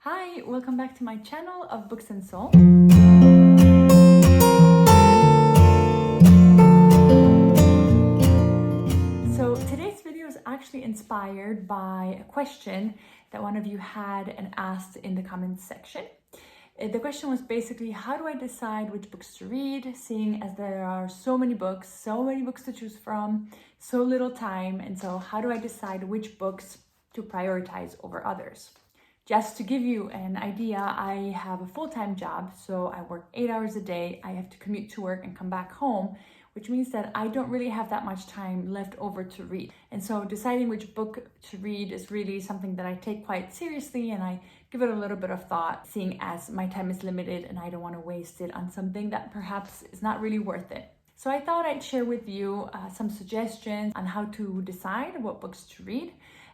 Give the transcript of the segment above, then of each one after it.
Hi, welcome back to my channel of Books and Soul. So today's video is actually inspired by a question that one of you had and asked in the comments section. The question was basically, how do I decide which books to read, seeing as there are so many books to choose from, so little time, and so how do I decide which books to prioritize over others? Just to give you an idea, I have a full-time job, so I work 8 hours a day. I have to commute to work and come back home, which means that I don't really have that much time left over to read. And so deciding which book to read is really something that I take quite seriously, and I give it a little bit of thought, seeing as my time is limited and I don't want to waste it on something that perhaps is not really worth it. So I thought I'd share with you some suggestions on how to decide what books to read.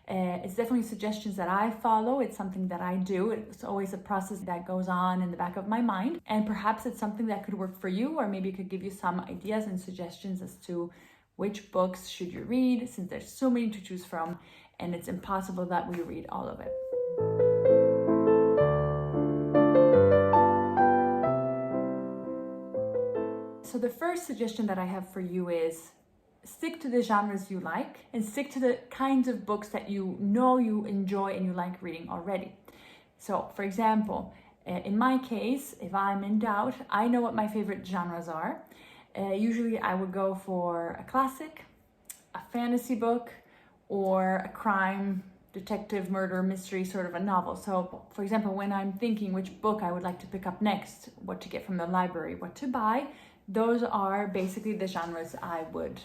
It's definitely suggestions that I follow. It's something that I do. It's always a process that goes on in the back of my mind. And perhaps it's something that could work for you, or maybe it could give you some ideas and suggestions as to which books should you read, since there's so many to choose from and it's impossible that we read all of it. So the first suggestion that I have for you is stick to the genres you like and stick to the kinds of books that you know you enjoy and you like reading already. So for example, in my case, if I'm in doubt, I know what my favorite genres are. Usually I would go for a classic, a fantasy book, or a crime, detective, murder, mystery sort of a novel. So for example, when I'm thinking which book I would like to pick up next, what to get from the library, what to buy, those are basically the genres I would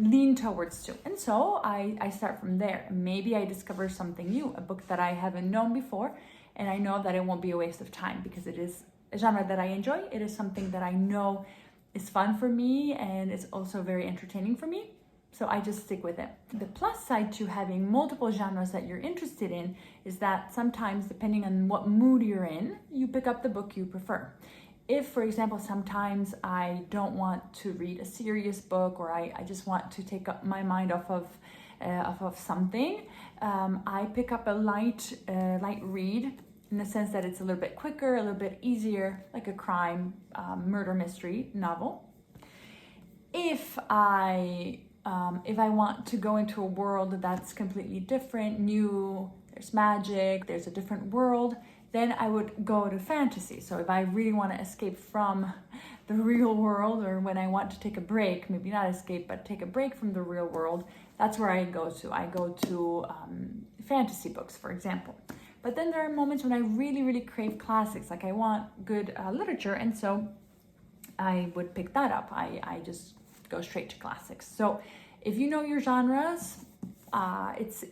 lean towards to. And so I start from there. Maybe I discover something new, a book that I haven't known before, and I know that it won't be a waste of time because it is a genre that I enjoy. It is something that I know is fun for me and it's also very entertaining for me. So I just stick with it. The plus side to having multiple genres that you're interested in is that sometimes, depending on what mood you're in, you pick up the book you prefer. If, for example, sometimes I don't want to read a serious book, or I just want to take up my mind off of something, I pick up a light read, in the sense that it's a little bit quicker, a little bit easier, like a crime, murder mystery novel. If I want to go into a world that's completely different, new, there's magic, there's a different world, then I would go to fantasy. So if I really want to escape from the real world, or when I want to take a break, maybe not escape, but take a break from the real world, that's where I go to. I go to fantasy books, for example. But then there are moments when I really, really crave classics, like I want good literature, and so I would pick that up. I just go straight to classics. So if you know your genres, it's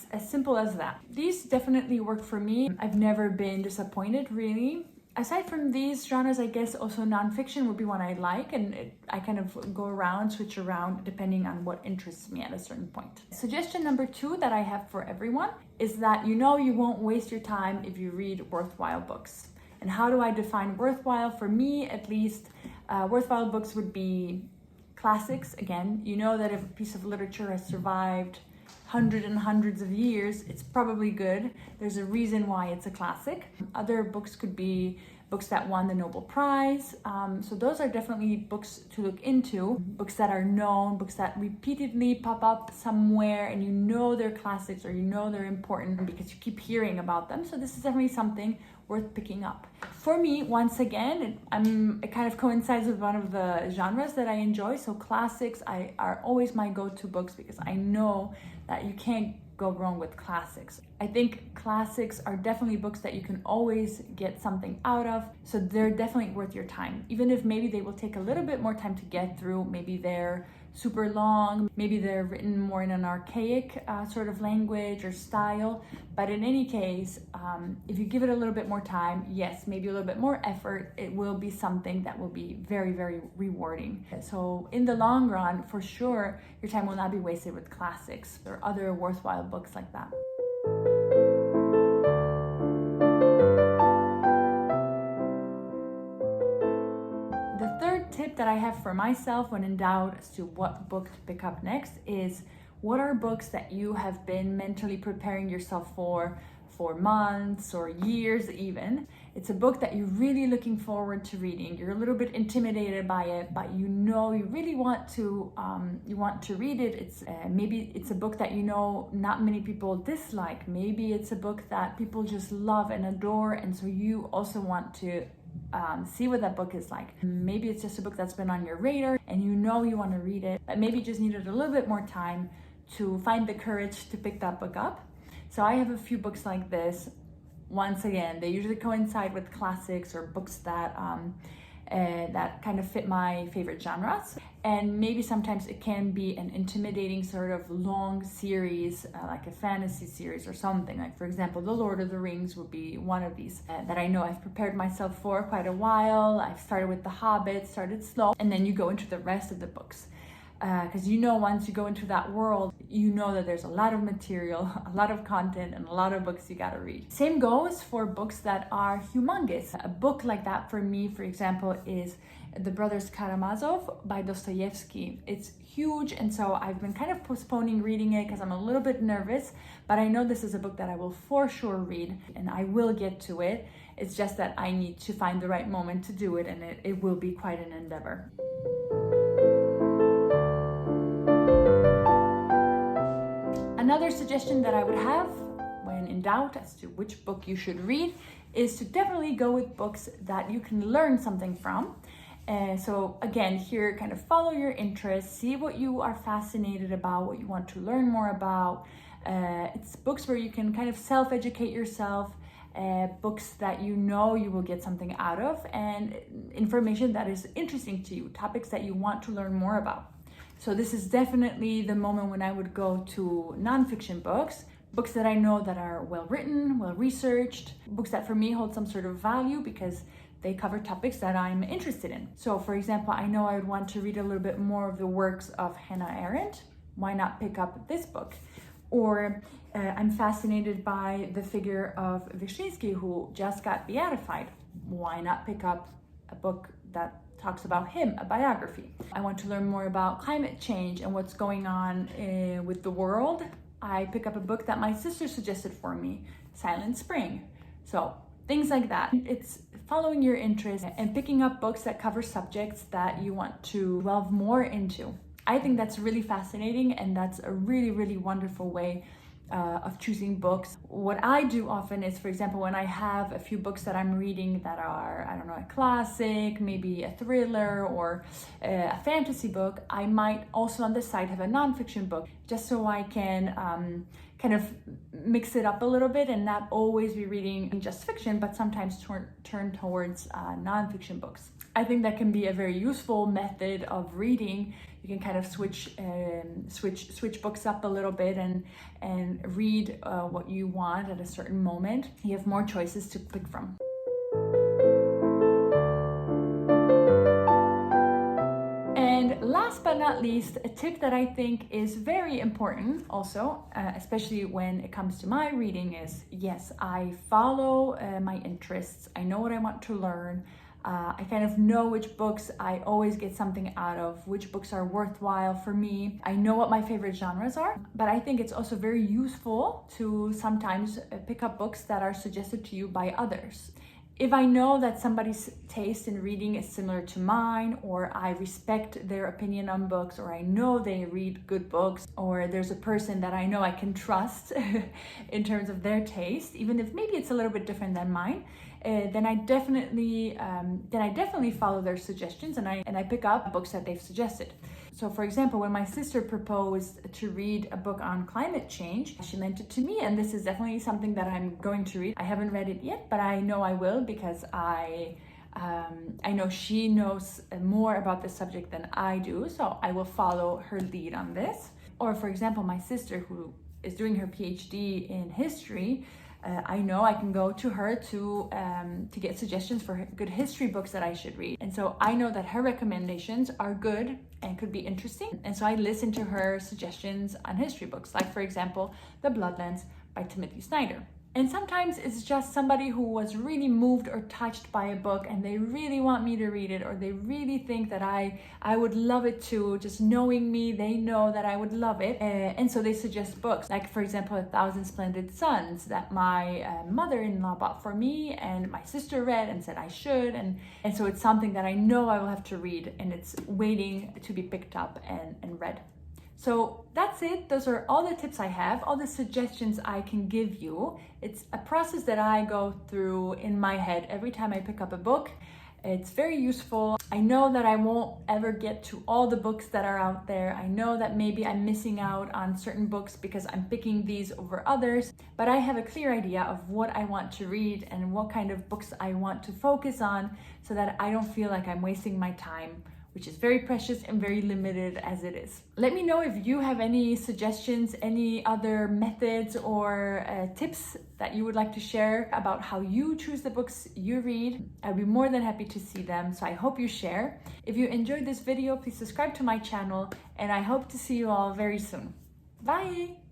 as simple as that. These definitely work for me. I've never been disappointed, really. Aside from these genres, I guess also nonfiction would be one I like, and I kind of go around, switch around depending on what interests me at a certain point. Suggestion number 2 that I have for everyone is that you won't waste your time if you read worthwhile books. And how do I define worthwhile? For me, at least, worthwhile books would be classics. Again, you know that if a piece of literature has survived hundreds and hundreds of years, it's probably good. There's a reason why it's a classic. Other books could be books that won the Nobel Prize. So those are definitely books to look into. Books that are known, books that repeatedly pop up somewhere and you know they're classics, or you know they're important because you keep hearing about them. So this is definitely something worth picking up. For me, once again, it kind of coincides with one of the genres that I enjoy. So classics are always my go-to books because I know that you can't go wrong with classics. I think classics are definitely books that you can always get something out of, so they're definitely worth your time. Even if maybe they will take a little bit more time to get through, maybe they're super long, maybe they're written more in an archaic sort of language or style, but in any case, if you give it a little bit more time, yes, maybe a little bit more effort, it will be something that will be very, very rewarding. So in the long run, for sure, your time will not be wasted with classics. There are other worthwhile books like that. The third tip that I have for myself when in doubt as to what book to pick up next is, what are books that you have been mentally preparing yourself for for months or years even. It's a book that you're really looking forward to reading. You're a little bit intimidated by it, but you really want to read it. It's maybe it's a book that not many people dislike. Maybe it's a book that people just love and adore, and so you also want to see what that book is like. Maybe it's just a book that's been on your radar and you want to read it, but maybe you just needed a little bit more time to find the courage to pick that book up. So I have a few books like this. Once again, they usually coincide with classics or books that that kind of fit my favorite genres. And maybe sometimes it can be an intimidating sort of long series, like a fantasy series or something. Like, for example, The Lord of the Rings would be one of these that I know I've prepared myself for quite a while. I've started with The Hobbit, started slow, and then you go into the rest of the books. Because once you go into that world, that there's a lot of material, a lot of content, and a lot of books you gotta read. Same goes for books that are humongous. A book like that for me, for example, is The Brothers Karamazov by Dostoevsky. It's huge, and so I've been kind of postponing reading it because I'm a little bit nervous, but I know this is a book that I will for sure read, and I will get to it. It's just that I need to find the right moment to do it, and it will be quite an endeavor. Another suggestion that I would have when in doubt as to which book you should read is to definitely go with books that you can learn something from. So again, here, kind of follow your interests, see what you are fascinated about, what you want to learn more about. It's books where you can kind of self-educate yourself, books that you will get something out of, and information that is interesting to you, topics that you want to learn more about. So this is definitely the moment when I would go to nonfiction books that I know that are well written, well researched, books that for me hold some sort of value because they cover topics that I'm interested in. So for example, I know I would want to read a little bit more of the works of Hannah Arendt. Why not pick up this book? Or I'm fascinated by the figure of Wyszynski, who just got beatified. Why not pick up a book that talks about him, a biography? I want to learn more about climate change and what's going on with the world. I pick up a book that my sister suggested for me, Silent Spring. So things like that. It's following your interests and picking up books that cover subjects that you want to delve more into. I think that's really fascinating, and that's a really, really wonderful way of choosing books. What I do often is, for example, when I have a few books that I'm reading that are, a classic, maybe a thriller or a fantasy book, I might also on the side have a nonfiction book, just so I can kind of mix it up a little bit and not always be reading just fiction, but sometimes turn towards nonfiction books. I think that can be a very useful method of reading. You can kind of switch books up a little bit and read what you want at a certain moment. You have more choices to pick from. And last but not least, a tip that I think is very important also, especially when it comes to my reading, is yes, I follow my interests. I know what I want to learn. I kind of know which books I always get something out of, which books are worthwhile for me. I know what my favorite genres are, but I think it's also very useful to sometimes pick up books that are suggested to you by others. If I know that somebody's taste in reading is similar to mine, or I respect their opinion on books, or I know they read good books, or there's a person that I know I can trust in terms of their taste, even if maybe it's a little bit different than mine, then I definitely follow their suggestions and I pick up books that they've suggested. So for example, when my sister proposed to read a book on climate change, she lent it to me, and this is definitely something that I'm going to read. I haven't read it yet, but I know I will, because I know she knows more about this subject than I do, so I will follow her lead on this. Or for example, my sister, who is doing her PhD in history, I know I can go to her to get suggestions for good history books that I should read. And so I know that her recommendations are good and could be interesting. And so I listen to her suggestions on history books, like for example, The Bloodlands by Timothy Snyder. And sometimes it's just somebody who was really moved or touched by a book and they really want me to read it, or they really think that I would love it too. Just knowing me, they know that I would love it. And so they suggest books. Like, for example, 1,000 Splendid Suns that my mother-in-law bought for me and my sister read and said I should. And so it's something that I know I will have to read, and it's waiting to be picked up and read. So that's it. Those are all the tips I have, all the suggestions I can give you. It's a process that I go through in my head every time I pick up a book. It's very useful. I know that I won't ever get to all the books that are out there. I know that maybe I'm missing out on certain books because I'm picking these over others, but I have a clear idea of what I want to read and what kind of books I want to focus on, so that I don't feel like I'm wasting my time, which is very precious and very limited as it is. Let me know if you have any suggestions, any other methods or tips that you would like to share about how you choose the books you read. I'd be more than happy to see them, so I hope you share. If you enjoyed this video, please subscribe to my channel, and I hope to see you all very soon. Bye!